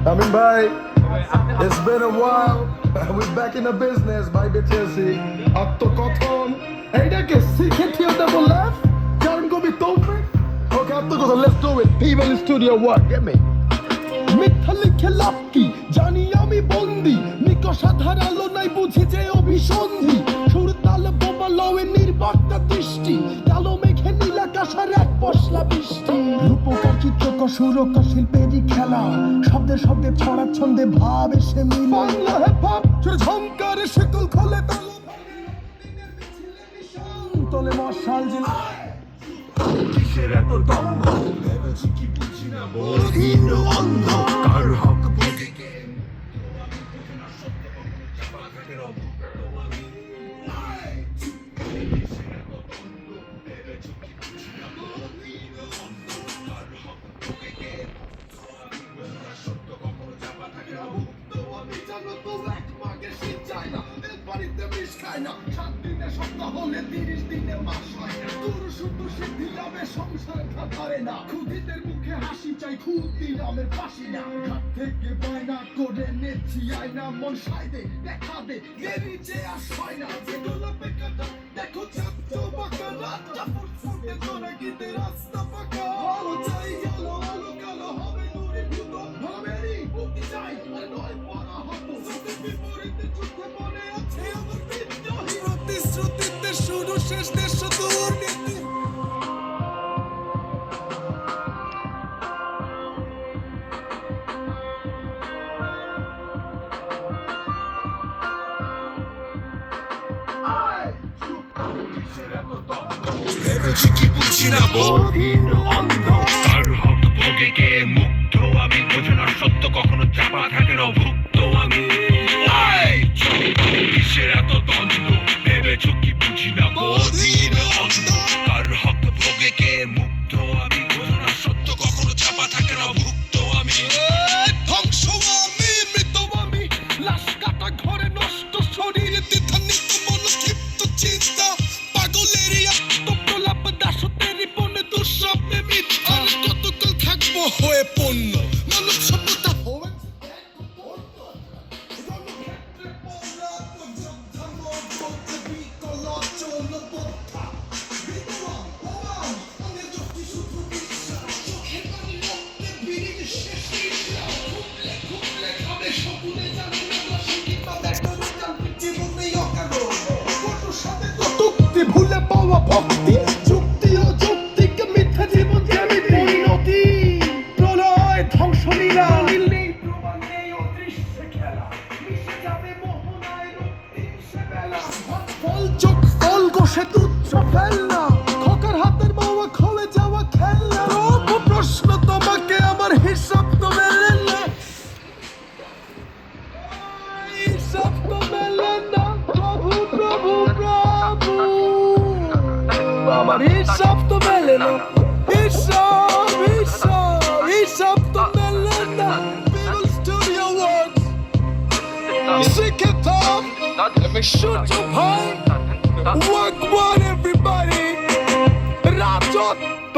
Amin bhai, it's been a while. We're back in the business, bhai বেঁচেছি। আত্মকথন এইটাকে শিখে till double F কারণ কবি তৌফিক। Okay, আত্মকথন, let's do it. People in studio, what? Get me. মিথ্যা লিখে লাভ কি জানি আমি বন্দি নিকষ আধার আলো নাই বুঝি যে অভিসন্ধি সুর তাল বোবা লয়ে নির্বাক্তা দৃষ্টি কালো মেঘে নীল আকাশের এক পশলা বৃষ্টি রূপকার চিত্রকর সুরকার শিল্পেরই খেলা শব্দে শব্দে ছড়া ছন্দে ভাব এসে মিল বাংলা হিপ-হপ ঝংকারে শিকল খোলে তলে মশাল জ্বলে কিসের এত দম্ভ ভেবেছি কি বুঝি না বলহীন অন্ধ কার হক বুঝি কে সংসার খাতারে না খুদিদের মুখে হাসি চাই খুদ দিলামের ফাঁসি না ঘাট থেকে বায়না করে নেছি আয়না মন সাইদে দেখা দে দেরি যে আশয় না যে গোলাপে কাটা দেখো চাঁদটা বাঁকা রাতটা ফুটফুটে তোরা গীতে রাস্তা পাকা আলো চাই আলো আলো কালো হবে নূরে ভূত ভাবেরই মুক্তি চাই আর নয় পড়া হতো সত্যি বিপরীতে যুদ্ধে মনে আছে আমার বিদ্রোহী প্রতিশ্রুতিতে শুরু শেষ দেশ দুর্নীতি ভেবেছি কি বুঝি না বলহীন অন্ধ কার হক ভোগে কে মুগ্ধ আমি বোঝো না সত্য কখনো চাপা থাকে না ভুক্ত আমি কিসের এত দ্বন্দ্ব ভেবেছ কি বুঝি না বলহীন অন্ধ কার হক ভোগে কে মুগ্ধ আমি বোঝো না সত্য কখনো চাপা থাকে না ভুক্ত আমি ধ্বংস আমি মৃত আমি লাশ কাটা ঘরে নষ্ট শরীরে দ্বিধান্বিত মনক্ষিপ্ত চিন্তা পাগলেরই হয়ে পণ্য মানব সভ্যতা ভুলে পাওয়া ভক্তি যুক্তি ও যৌক্তিক মিথ্যা জীবন জ্ঞানী পরিণতি প্রলয় ধ্বংস লীলা নেই প্রমাণ নেই অদৃশ্যে খেলা মিশে যাবে মোহনায় রক্তিম সে বেলা ফল চোখ ফল কষে তুচ্ছ ফেল না খোকার হাতের মাওয়া খোলে যাওয়া খেলনা রব প্রশ্ন তোমাকে আমার হিসাব তো মেলে না হিসাব তো মেলে না প্রভু প্রভু প্রভু আমার হিসাব তো মেলে না হিসাব তো মেলে না People Studio Works শিখে থাম shoot your ভাই work one everybody রাজত্ব